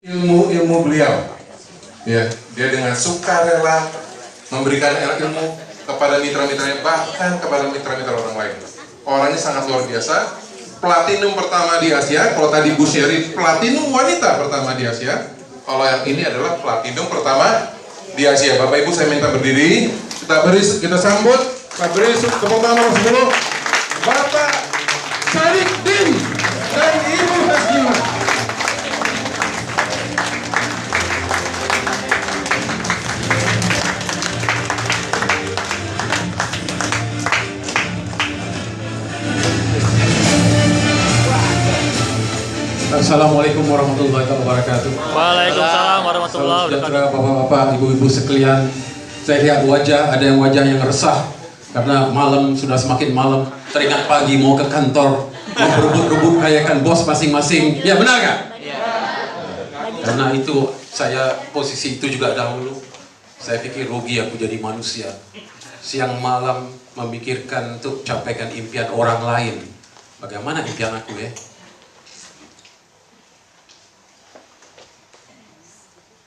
ilmu beliau, ya, dia dengan sukarela memberikan ilmu kepada mitra-mitranya, bahkan kepada mitra-mitra orang lain. Orangnya sangat luar biasa. Platinum pertama di Asia. Kalau tadi Bu Sherry platinum wanita pertama di Asia, kalau yang ini adalah platinum pertama di Asia. Bapak Ibu, saya minta berdiri. Kita sambut. Kita beri tepuk tangan nomor 10, Bapak Sadikin dan Ibu Hasjimah. Assalamualaikum warahmatullahi wabarakatuh. Waalaikumsalam warahmatullahi wabarakatuh. Bapak-bapak, ibu-ibu sekalian, saya lihat ada yang wajah yang resah karena malam sudah semakin malam, teringat pagi mau ke kantor, mau berebut-rebut kayakan bos masing-masing. Ya benar kan? Ya. Karena itu saya posisi itu juga dahulu. Saya pikir rugi aku jadi manusia. Siang malam memikirkan untuk capaikan impian orang lain. Bagaimana impian aku ya?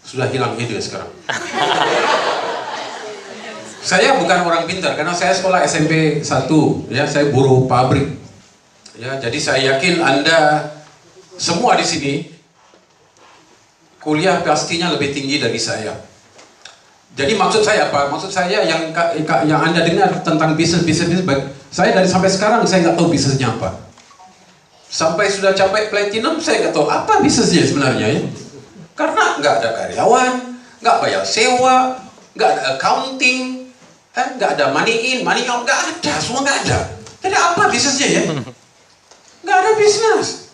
Sudah hilang ide sekarang. Saya bukan orang pintar karena saya sekolah SMP 1, ya, saya buruh pabrik. Ya, jadi saya yakin Anda semua di sini kuliah pastinya lebih tinggi dari saya. Jadi maksud saya apa? Maksud saya yang Anda dengar tentang bisnis, saya dari sampai sekarang saya nggak tahu bisnisnya apa. Sampai sudah capai platinum saya nggak tahu apa bisnisnya sebenarnya ya. Karena nggak ada karyawan, nggak bayar sewa, nggak ada accounting, nggak ada money in, money out, nggak ada, semua nggak ada. Jadi apa bisnisnya ya? Nggak ada bisnis.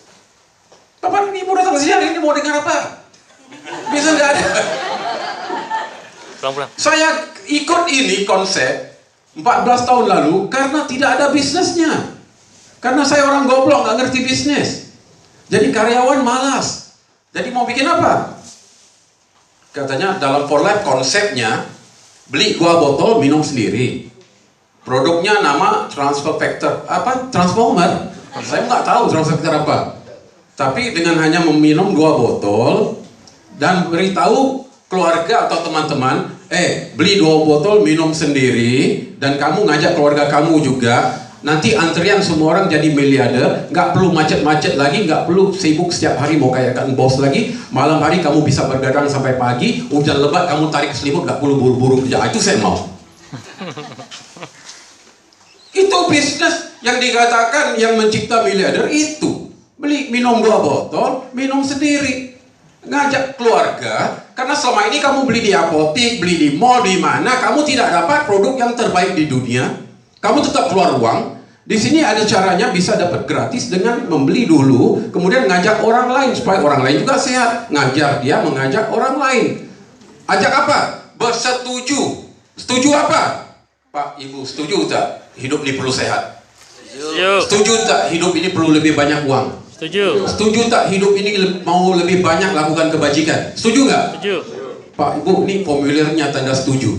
Bapak Ibu datang siang ini mau dengar apa? Bisnis nggak ada. Saya ikut ini konsep 14 tahun lalu karena tidak ada bisnisnya. Karena saya orang goblok, nggak ngerti bisnis. Jadi karyawan malas. Jadi mau bikin apa? Katanya dalam For Life konsepnya beli 2 botol minum sendiri. Produknya nama Transfer Factor. Apa? Transformer. Saya nggak tahu Transfer Factor apa. Tapi dengan hanya meminum 2 botol dan beritahu keluarga atau teman-teman, beli 2 botol minum sendiri dan kamu ngajak keluarga kamu juga. Nanti antrian semua orang jadi miliarder, nggak perlu macet-macet lagi, nggak perlu sibuk setiap hari mau kayakan bos lagi. Malam hari kamu bisa bergadang sampai pagi, hujan lebat kamu tarik selimut, nggak perlu buru-buru kerja. Itu saya mau. Itu bisnis yang dikatakan yang mencipta miliarder itu. Beli minum 2 botol, minum sendiri. Ngajak keluarga, karena selama ini kamu beli di apotik, beli di mall, di mana, kamu tidak dapat produk yang terbaik di dunia. Kamu tetap keluar uang. Di sini ada caranya bisa dapat gratis dengan membeli dulu, kemudian ngajak orang lain supaya orang lain juga sehat. Ngajar dia mengajak orang lain. Ajak apa? Bersetuju. Setuju apa? Pak, Ibu, setuju tak? Hidup ini perlu sehat. Setuju. Setuju tak? Hidup ini perlu lebih banyak uang. Setuju. Setuju tak? Hidup ini mau lebih banyak lakukan kebajikan. Setuju nggak? Setuju. Pak, Ibu, ini formulirnya tanda setuju.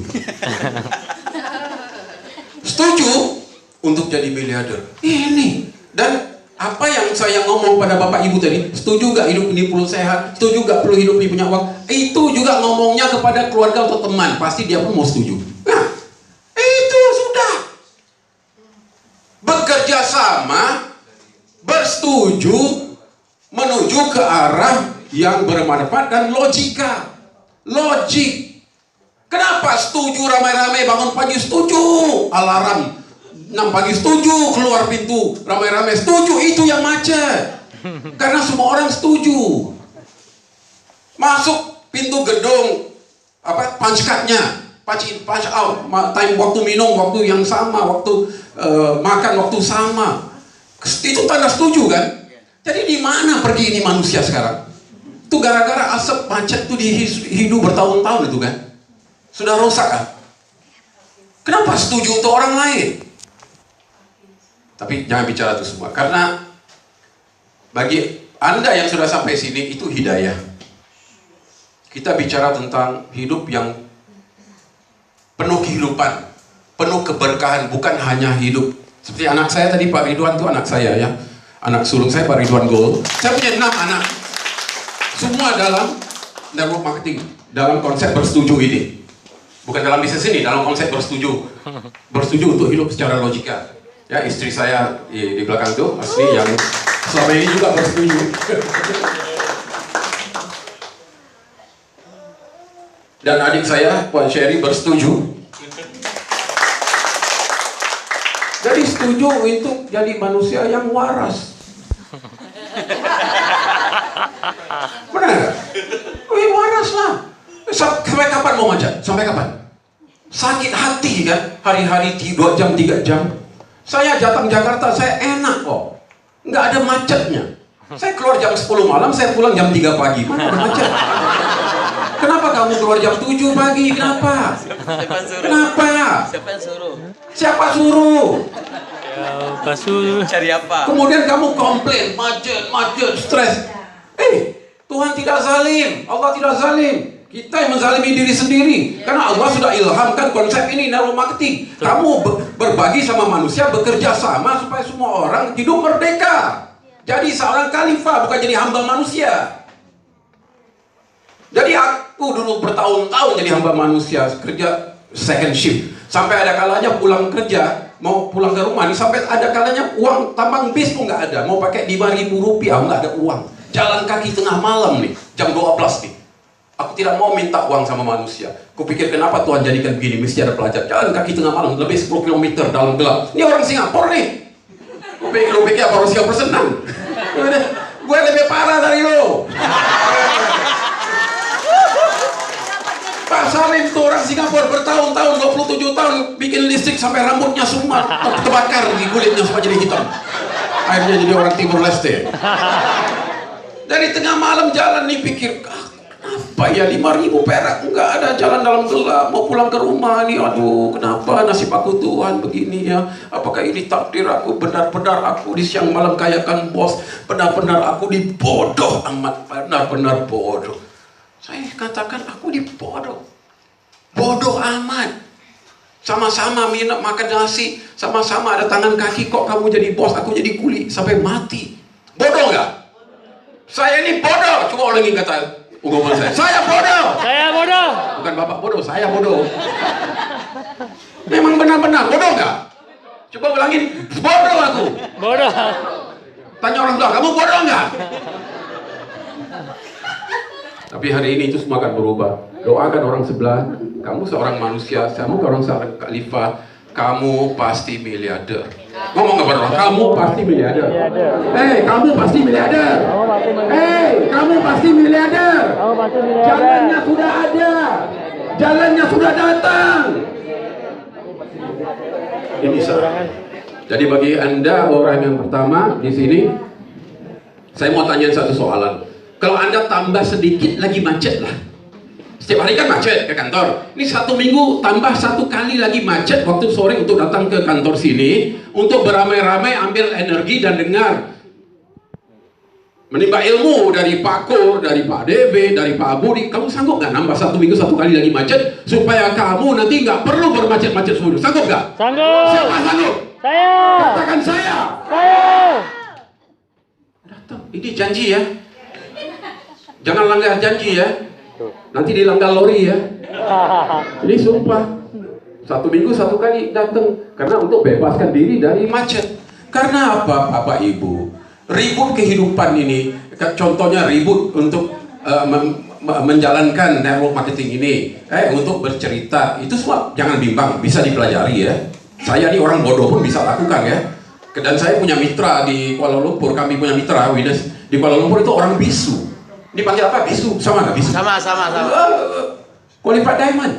Setuju untuk jadi miliarder. Ini. Dan apa yang saya ngomong pada Bapak Ibu tadi, setuju gak hidup ini perlu sehat, setuju gak perlu hidup ini punya uang, itu juga ngomongnya kepada keluarga atau teman, pasti dia pun mau setuju. Nah, itu sudah. Bekerja sama, bersetuju, menuju ke arah yang bermanfaat dan logika. Logik. Kenapa setuju ramai-ramai bangun pagi, setuju alarm 6 pagi, setuju keluar pintu ramai-ramai, setuju, itu yang macet. Karena semua orang setuju. Masuk pintu gedung punch card-nya, punch out, time waktu minum waktu yang sama, waktu makan waktu sama. Itu tanda setuju kan? Jadi di mana pergi ini manusia sekarang? Itu gara-gara asap macet itu hidup bertahun-tahun itu kan? Sudah rusak kan? Kenapa setuju untuk orang lain? Tapi jangan bicara itu semua. Karena bagi Anda yang sudah sampai sini itu hidayah. Kita bicara tentang hidup yang penuh kehidupan, penuh keberkahan, bukan hanya hidup. Seperti anak saya tadi, Pak Ridwan itu anak saya ya. Anak sulung saya Pak Ridwan Gold. Saya punya 6 anak. Semua dalam network marketing dalam konsep bersetuju ini. Bukan dalam bisnis ini, dalam konsep bersetuju. Bersetuju untuk hidup secara logika. Ya, istri saya di belakang itu asli yang selama ini juga bersetuju. Dan adik saya, Puan Sherry, bersetuju. Jadi setuju untuk jadi manusia yang waras. Benar nggak? Waras lah. Sampai kapan mau macet? Sampai kapan? Sakit hati kan? Hari-hari 2 jam, 3 jam. Saya datang Jakarta, saya enak kok. Nggak ada macetnya. Saya keluar jam 10 malam, saya pulang jam 3 pagi. Mana ada macet? Kenapa kamu keluar jam 7 pagi? Kenapa? Siapa suruh? Kenapa? Siapa yang suruh? Siapa suruh? Pasu. Cari apa? Kemudian kamu komplain, macet, stres. Tuhan tidak zalim, Allah tidak zalim. Kita yang menzalimi diri sendiri. Karena Allah sudah ilhamkan konsep ini, network marketing. Kamu berbagi sama manusia, bekerja sama supaya semua orang hidup merdeka. Jadi seorang khalifah, bukan jadi hamba manusia. Jadi aku dulu bertahun-tahun jadi hamba manusia, kerja second shift. Sampai ada kalanya pulang kerja, mau pulang ke rumah nih, sampai ada kalanya uang tambang bis pun nggak ada. Mau pakai 5.000 rupiah, nggak ada uang. Jalan kaki tengah malam nih, jam 12 nih. Aku tidak mau minta uang sama manusia. Kupikir kenapa Tuhan jadikan begini, mesti ada pelajar. Jalan kaki tengah malam, lebih 10 km dalam gelap. Ini orang Singapura nih. Kupikir apa orang Singapura senang. Gue lebih parah dari lo. Pak Salim tuh orang Singapura bertahun-tahun, 27 tahun bikin listrik sampai rambutnya semua terbakar di kulitnya semua jadi hitam. Akhirnya jadi orang Timur Leste. Dari tengah malam jalan nih pikir, apa ya 5.000 perak nggak ada, jalan dalam gelap, mau pulang ke rumah nih, aduh kenapa nasib aku Tuhan begini ya? Apakah ini takdir aku? Benar-benar aku di siang malam kayakan bos, benar-benar aku dibodoh amat, benar-benar bodoh. Saya katakan aku dibodoh, bodoh amat. Sama-sama minum makan nasi, sama-sama ada tangan kaki, kok kamu jadi bos, aku jadi kuli sampai mati. Bodoh nggak? Saya ini bodoh. Coba ulangin kata ungkapan saya. Saya bodoh. Saya bodoh. Bukan bapak bodoh, saya bodoh. Memang benar-benar bodoh nggak? Coba ulangin, bodoh aku. Bodoh. Tanya orang tua, kamu bodoh nggak? Tapi hari ini itu semua akan berubah. Doakan orang sebelah, kamu seorang manusia, kamu seorang khalifah, kamu pasti miliarder. Ngomong kepada orang, kamu pasti miliarder. Kamu pasti miliarder. Kamu pasti miliarder. Jalannya sudah ada. Jalannya sudah datang. Ini salah. Jadi bagi Anda orang yang pertama di sini, saya mau tanya satu soalan. Kalau Anda tambah sedikit lagi macet lah. Setiap hari kan macet ke kantor. Ini 1 minggu tambah 1 kali lagi macet waktu sore untuk datang ke kantor sini untuk beramai-ramai ambil energi dan dengar, menimba ilmu dari Pak Kur, dari Pak DB, dari Pak Budi. Kamu sanggup nggak nambah 1 minggu 1 kali lagi macet supaya kamu nanti nggak perlu bermacet-macet seluruh? Sanggup nggak? Sanggup. Siapa sanggup? Saya. Katakan saya. Saya. Datang. Ini janji ya. Jangan langgar janji ya. Nanti dilanggar lori ya. Ini sumpah. 1 minggu 1 kali datang karena untuk bebaskan diri dari macet. Karena apa, Bapak Ibu? Ribut kehidupan ini, contohnya ribut untuk menjalankan network marketing ini, untuk bercerita, itu semua jangan bimbang, bisa dipelajari ya. Saya ini orang bodoh pun bisa lakukan ya. Dan saya punya mitra di Kuala Lumpur, kami punya mitra Winners di Kuala Lumpur itu orang bisu. Dipanggil apa? Bisu, sama nggak bisu? Sama. Qualified Diamond.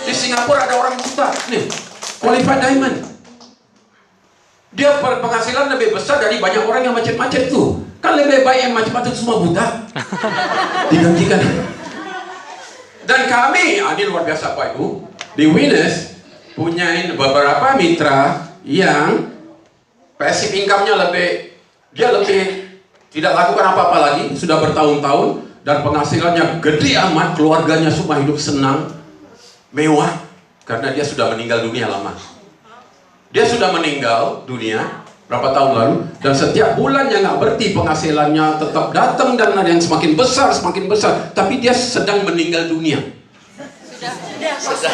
Di Singapura ada orang buta nih, Qualified Diamond. Dia penghasilan lebih besar dari banyak orang yang macet-macet tuh. Kan lebih baik yang macet-macet semua buta digantikan. Dan kami, ini luar biasa Pak Ibu, di Winners punya beberapa mitra yang passive income-nya dia lebih tidak lakukan apa-apa lagi, sudah bertahun-tahun, dan penghasilannya gede amat, keluarganya semua hidup senang, mewah, karena dia sudah meninggal dunia lama. Dia sudah meninggal dunia, berapa tahun lalu, dan setiap bulan yang nggak berhenti penghasilannya tetap datang dan ada yang semakin besar, tapi dia sedang meninggal dunia.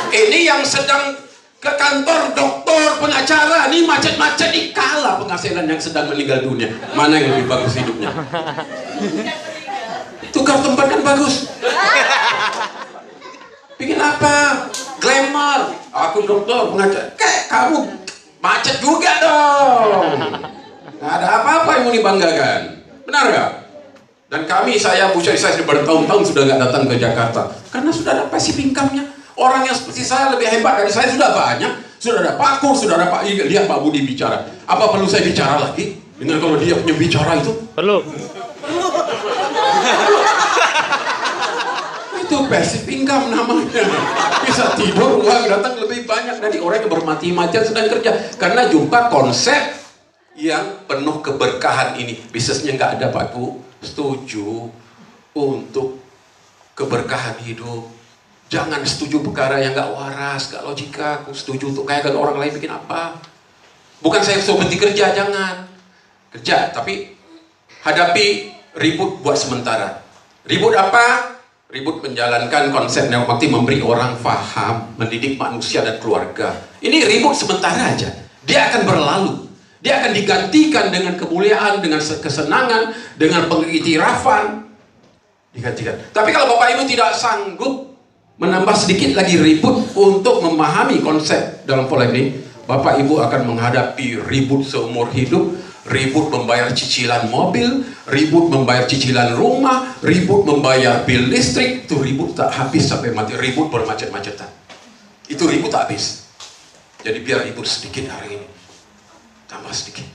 Ini yang sedang ke kantor dokter, pengacara, ini macet-macet, ini kalah penghasilan yang sedang meninggal dunia. Mana yang lebih bagus hidupnya? Tukar tempat kan bagus. Bikin apa? Glamour. Aku dokter, pengacara. Kayak kamu macet juga dong. Nggak ada apa-apa yang mau dibanggakan. Benar nggak? Dan saya sudah bertahun-tahun sudah nggak datang ke Jakarta karena sudah ada passive income-nya. Orang yang seperti saya lebih hebat dari saya sudah banyak, sudah ada Pak Kur, sudah ada Pak Iga. Lihat Pak Budi bicara. Apa perlu saya bicara lagi? Dengan kalau dia punya bicara itu? Perlu. Itu passive income namanya. Bisa tidur, uang datang lebih banyak dari orang yang bermati-matian sedang kerja. Karena jumpa konsep yang penuh keberkahan ini. Bisnisnya nggak ada Pak Bu. Setuju untuk keberkahan hidup. Jangan setuju perkara yang nggak waras, nggak logika. Aku setuju untuk kayakan orang lain bikin apa? Bukan saya suruh berhenti kerja, jangan. Kerja, tapi hadapi ribut buat sementara. Ribut apa? Ribut menjalankan konsep neomakti, memberi orang faham, mendidik manusia dan keluarga. Ini ribut sementara aja. Dia akan berlalu. Dia akan digantikan dengan kemuliaan, dengan kesenangan, dengan pengiktirafan. Digantikan. Tapi kalau Bapak Ibu tidak sanggup menambah sedikit lagi ribut untuk memahami konsep dalam pola ini, Bapak Ibu akan menghadapi ribut seumur hidup, ribut membayar cicilan mobil, ribut membayar cicilan rumah, ribut membayar bil listrik. Itu ribut tak habis sampai mati, ribut bermacet-macetan. Itu ribut tak habis. Jadi biar ribut sedikit hari ini, tambah sedikit.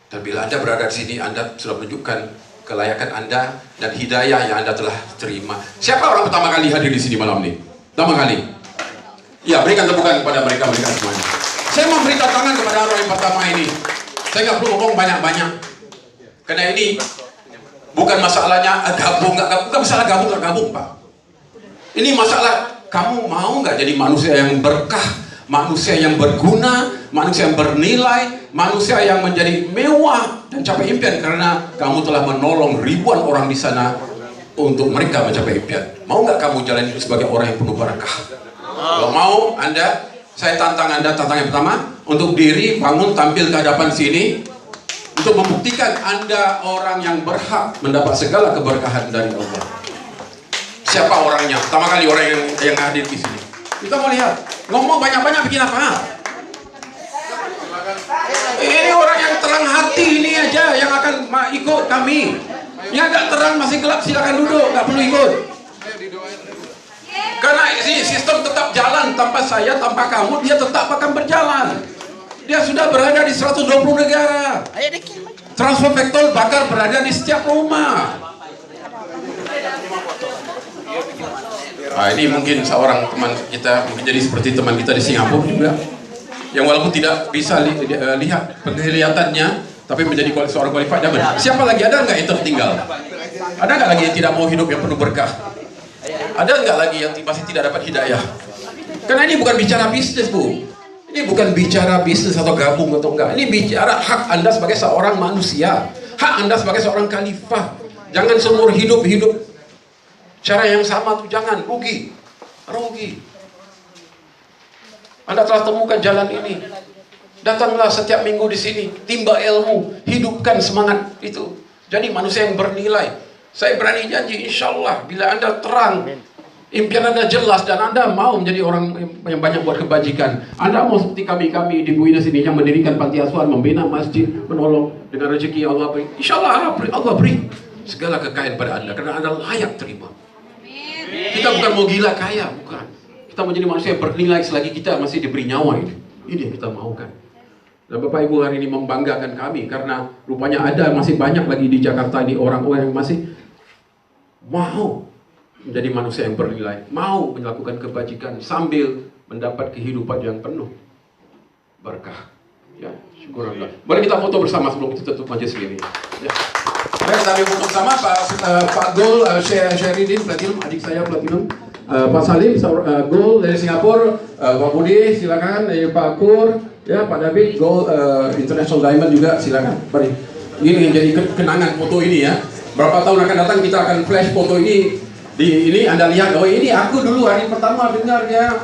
Dan bila Anda berada di sini, Anda sudah menunjukkan kelayakan Anda dan hidayah yang Anda telah terima. Siapa orang pertama kali hadir di sini malam ini? Pertama kali? Ya, berikan tepukan kepada mereka semuanya. Saya mau beri tantangan kepada orang yang pertama ini. Saya nggak perlu ngomong banyak-banyak. Karena ini bukan masalahnya gabung nggak gabung, bukan masalah gabung nggak gabung, Pak. Ini masalah kamu mau nggak jadi manusia yang berkah, manusia yang berguna, manusia yang bernilai, manusia yang menjadi mewah dan capai impian karena kamu telah menolong ribuan orang di sana untuk mereka mencapai impian. Mau nggak kamu jalan hidup sebagai orang yang penuh berkah? Kalau mau, saya tantang Anda, tantangan yang pertama, untuk diri, bangun, tampil ke hadapan sini, untuk membuktikan Anda orang yang berhak mendapat segala keberkahan dari Allah. Siapa orangnya? Pertama kali orang yang hadir di sini. Kita mau lihat. Ngomong banyak-banyak bikin apa? Ini orang yang terang hati ini aja yang akan ikut kami. Yang agak terang masih gelap silakan duduk, nggak perlu ikut. Karena ini sistem tetap jalan tanpa saya, tanpa kamu, dia tetap akan berjalan. Dia sudah berada di 120 negara. Transfer vektor bakar berada di setiap rumah. Nah, ini mungkin seorang teman kita, mungkin jadi seperti teman kita di Singapura juga, yang walaupun tidak bisa lihat penglihatannya, tapi menjadi seorang qualified diamond. Siapa lagi? Ada nggak yang tertinggal? Ada nggak lagi yang tidak mau hidup yang penuh berkah? Ada nggak lagi yang masih tidak dapat hidayah? Karena ini bukan bicara bisnis, Bu. Ini bukan bicara bisnis atau gabung atau enggak. Ini bicara hak Anda sebagai seorang manusia, hak Anda sebagai seorang khalifah. Jangan seumur hidup cara yang sama tuh, jangan, rugi. Anda telah temukan jalan ini. Datanglah setiap minggu di sini, timba ilmu, hidupkan semangat itu. Jadi manusia yang bernilai. Saya berani janji, insya Allah, bila Anda terang, impian Anda jelas dan Anda mau menjadi orang yang banyak buat kebajikan. Anda mau seperti kami di Buina sini yang mendirikan panti asuhan, membina masjid, menolong dengan rezeki yang Allah beri. Insya Allah Allah beri segala kekayaan pada Anda karena Anda layak terima. Kita bukan mau gila kaya, bukan. Kita menjadi manusia yang bernilai selagi kita masih diberi nyawa ini. Ini yang kita maukan. Dan Bapak Ibu hari ini membanggakan kami karena rupanya ada masih banyak lagi di Jakarta ini orang-orang yang masih mau menjadi manusia yang bernilai, mau melakukan kebajikan sambil mendapat kehidupan yang penuh berkah. Ya, syukur Allah. Boleh kita foto bersama sebelum kita tutup majelis ini. Ya. Baik, kami foto bersama Pak Gol, Syeridin Platinum, adik saya Platinum, Pak Salim Gol dari Singapura, Pak Budi silakan, Pak Kur, Ya Pak David, Gold International Diamond juga silakan. Mari. Ini menjadi kenangan foto ini ya. Berapa tahun akan datang kita akan flash foto ini di ini Anda lihat, oh ini aku dulu hari pertama dengar ya.